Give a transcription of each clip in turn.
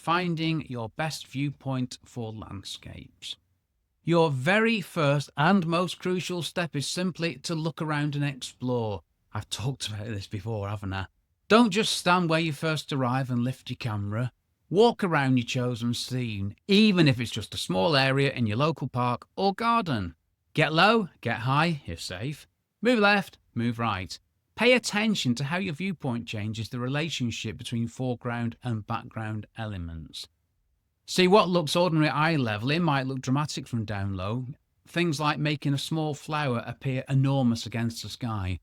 finding your best viewpoint for landscapes. Your very first and most crucial step is simply to look around and explore. I've talked about this before, haven't I? Don't just stand where you first arrive and lift your camera. Walk around your chosen scene, even if it's just a small area in your local park or garden. Get low, get high, if safe. Move left, move right. Pay attention to how your viewpoint changes the relationship between foreground and background elements. See, what looks ordinary at eye level, it might look dramatic from down low. Things like making a small flower appear enormous against the sky.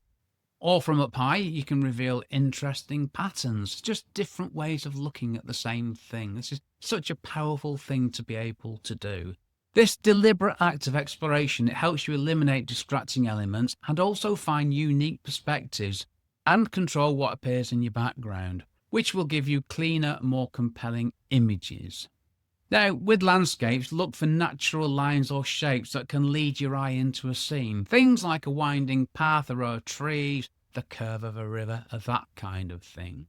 Or from up high, you can reveal interesting patterns, just different ways of looking at the same thing. This is such a powerful thing to be able to do. This deliberate act of exploration, it helps you eliminate distracting elements and also find unique perspectives and control what appears in your background, which will give you cleaner, more compelling images. Now, with landscapes, look for natural lines or shapes that can lead your eye into a scene. Things like a winding path, a row of trees, the curve of a river, that kind of thing.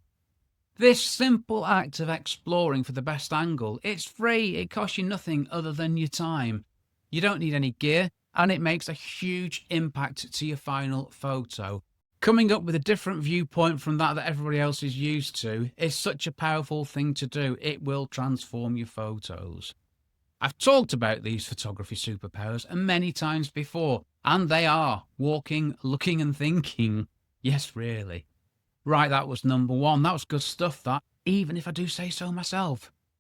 This simple act of exploring for the best angle, it's free, it costs you nothing other than your time. You don't need any gear, and it makes a huge impact to your final photo. Coming up with a different viewpoint from that everybody else is used to is such a powerful thing to do. It will transform your photos. I've talked about these photography superpowers many times before, and they are walking, looking and thinking. Yes, really. Right, that was number one. That was good stuff, that, even if I do say so myself.